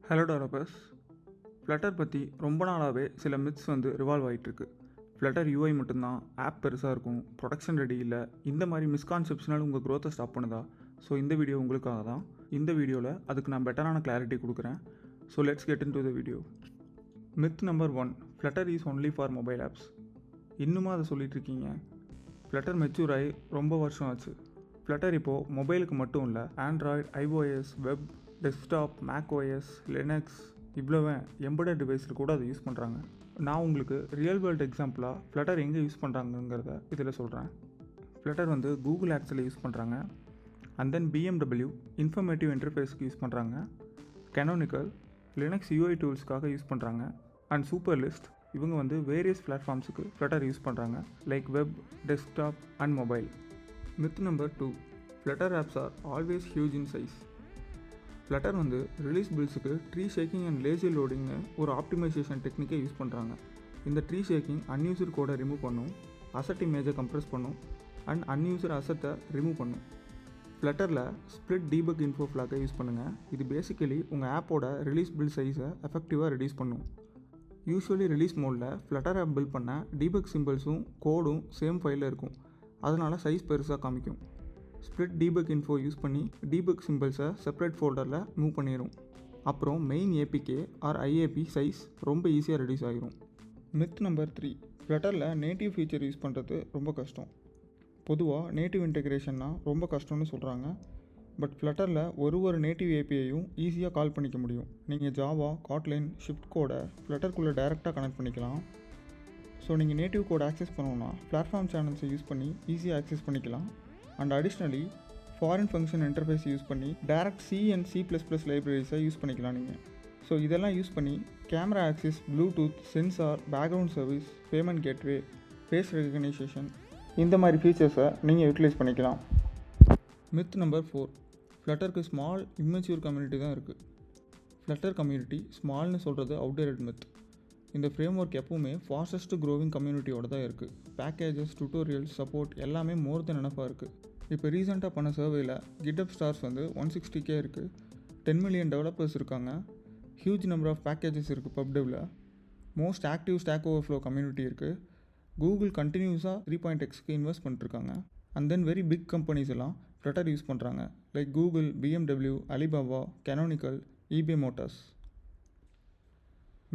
Hello developers. Flutter பற்றி ரொம்ப நாளாகவே சில மித்ஸ் ரிவால்வ் ஆகிட்டுருக்கு. ஃப்ளட்டர் யூஐ மட்டும்தான், ஆப் பெருசாக இருக்கும், ப்ரொடக்ஷன் ரெடி இல்லை, இந்த மாதிரி மிஸ்கான்செப்ஷனால் உங்கள் க்ரோத்தை ஸ்டாப் பண்ணுதா? ஸோ இந்த வீடியோ உங்களுக்காக தான். இந்த வீடியோவில் அதுக்கு நான் பெட்டரான கிளாரிட்டி கொடுக்குறேன். So let's get in to the video. Myth number 1, flutter is only for mobile apps. இன்னுமா அதை சொல்லிட்டு இருக்கீங்க? ஃப்ளட்டர் மெச்சூர் ஆகி ரொம்ப வருஷம் ஆச்சு. ஃப்ளட்டர் இப்போது மொபைலுக்கு மட்டும் இல்லை, Android, iOS, web, desktop, macOS, Linux, இவ்வளோவே எம்பெடட் டிவைஸில் கூட அதை யூஸ் பண்ணுறாங்க. நான் உங்களுக்கு ரியல் வேர்ல்டு எக்ஸாம்பிளாக ஃப்ளட்டர் எங்கே யூஸ் பண்ணுறாங்கங்கிறத இதில் சொல்கிறேன். ஃப்ளட்டர் கூகுள் ஆக்ஸில் யூஸ் பண்ணுறாங்க. அண்ட் தென் BMW இன்ஃபர்மேட்டிவ் இன்டர்ஃபேஸ்க்கு யூஸ் பண்ணுறாங்க. கெனோனிக்கல் லினக்ஸ் யூஐ டூல்ஸ்க்காக யூஸ் பண்ணுறாங்க. அண்ட் சூப்பர் லிஸ்ட் இவங்க வேரியஸ் பிளாட்ஃபார்ம்ஸுக்கு ஃப்ளட்டர் யூஸ் பண்ணுறாங்க, like web, desktop and mobile. Myth number 2, Flutter apps are always huge in size. Flutter release பில்ஸுக்கு tree shaking and lazy லோடிங்னு ஒரு optimisation டெக்னிக்கை use பண்ணுறாங்க. இந்த ட்ரீ ஷேக்கிங் அன்யூசர் கோடை ரிமூவ் பண்ணும், அசட் இமேஜை கம்ப்ரெஸ் பண்ணும் அண்ட் அன்யூசர் அசட்டை ரிமூவ் பண்ணும். ஃப்ளட்டரில் ஸ்ப்ளிட் டீபக் இன்ஃபோ ஃப்ளாகை யூஸ் பண்ணுங்கள். இது பேசிக்கலி உங்கள் ஆப்போட ரிலீஸ் பில் சைஸை எஃபெக்டிவாக ரெடியூஸ் பண்ணும். யூஸ்வலி ரிலீஸ் மோடில் ஃப்ளட்டர் ஆப் பில்ட் பண்ண டீபக் சிம்பிள்ஸும் கோடும் சேம் ஃபைலில் இருக்கும், அதனால் சைஸ் பெருசாக காமிக்கும். ஸ்ப்ளிட் டீபக் இன்ஃபோ யூஸ் பண்ணி டீபக் சிம்பிள்ஸை செப்பரேட் ஃபோல்டரில் மூவ் பண்ணிடும். அப்புறம் main APK or IAB size ரொம்ப ஈஸியாக ரெடியூஸ் ஆகிரும். மித் நம்பர் 3, ஃப்ளட்டரில் நேட்டிவ் ஃபீச்சர் யூஸ் பண்ணுறது ரொம்ப கஷ்டம். பொதுவாக நேட்டிவ் இன்டெகிரேஷன்னா ரொம்ப கஷ்டம்னு சொல்கிறாங்க. பட் ஃப்ளட்டரில் ஒரு நேட்டிவ் ஏபிஐயும் ஈஸியாக கால் பண்ணிக்க முடியும். நீங்கள் ஜாவா, காட்லைன், ஷிஃப்ட் கோடை ஃப்ளட்டருக்குள்ளே டைரெக்டாக கனெக்ட் பண்ணிக்கலாம். ஸோ நீங்கள் நேட்டிவ் கோட் ஆக்சஸ் பண்ணணுன்னா பிளாட்ஃபார்ம் சேனல்ஸை யூஸ் பண்ணி ஈஸியாக ஆக்சஸ் பண்ணிக்கலாம். And additionally foreign function interface use பண்ணி டேரக்ட் C அண்ட் C++ லைப்ரரிஸை யூஸ் பண்ணிக்கலாம் நீங்கள். ஸோ இதெல்லாம் யூஸ் பண்ணி camera access, Bluetooth, sensor, background service, payment gateway, face recognition, இந்த மாதிரி ஃபீச்சர்ஸை நீங்கள் யூட்டிலைஸ் பண்ணிக்கலாம். மித் நம்பர் 4, ஃப்ளட்டருக்கு ஸ்மால் இம்மெச்சூர் கம்யூனிட்டி தான் இருக்குது. ஃப்ளட்டர் கம்யூனிட்டி ஸ்மால்னு சொல்கிறது அவுட்டேட்டட் மித். இந்த ஃப்ரேம் ஒர்க் எப்பவுமே ஃபாஸ்டஸ்ட் க்ரோவிங் கம்யூனிட்டியோட தான் இருக்குது. பேக்கேஜஸ், டுட்டோரியல்ஸ், சப்போர்ட் எல்லாமே மோர் தென் எனஃபாக இருக்குது. இப்போ ரீசெண்டாக பண்ண சர்வேயில் GitHub ஸ்டார்ஸ் 160K இருக்குது. 10 மில்லியன் டெவலப்பர்ஸ் இருக்காங்க. ஹியூஜ் நம்பர் ஆஃப் பேக்கேஜஸ் இருக்குது பப்டெவில். Most active stack overflow community இருக்குது. கூகுள் கண்டினியூஸாக 3.xக்கு இன்வெஸ்ட் பண்ணிட்டுருக்காங்க. And then very big companies எல்லாம் ஃப்ளட்டர் யூஸ் பண்ணுறாங்க, like Google, BMW, Alibaba, Canonical, eBay Motors.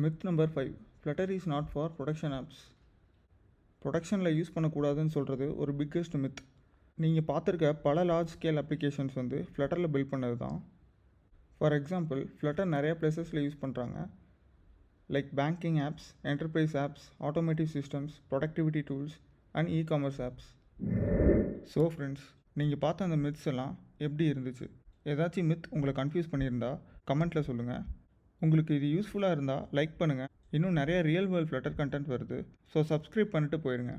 Myth number 5, Flutter is not for production apps. ப்ரொடக்ஷனில் use பண்ணக்கூடாதுன்னு சொல்கிறது ஒரு பிக்கெஸ்ட் மித். நீங்கள் பார்த்துருக்க பல லார்ஜ் ஸ்கேல் அப்ளிகேஷன்ஸ் ஃப்ளட்டரில் பில்ட் பண்ணது தான். ஃபார் எக்ஸாம்பிள், ஃப்ளட்டர் நிறைய பிளேசஸில் யூஸ் பண்ணுறாங்க, like banking apps, enterprise apps, automotive systems, productivity tools and e-commerce apps. So friends, நீங்கள் பார்த்த அந்த மித்ஸ் எல்லாம் எப்படி இருந்துச்சு? ஏதாச்சும் மித் உங்களை கன்ஃபியூஸ் பண்ணியிருந்தா கமெண்ட்டில் சொல்லுங்கள். உங்களுக்கு இது யூஸ்ஃபுல்லாக இருந்தால் லைக் பண்ணுங்கள். இன்னும் நிறைய ரியல் வேர்ல்ட் ஃப்ளட்டர் கண்டென்ட் வருது. ஸோ சப்ஸ்கிரைப் பண்ணிட்டு போயிடுங்க.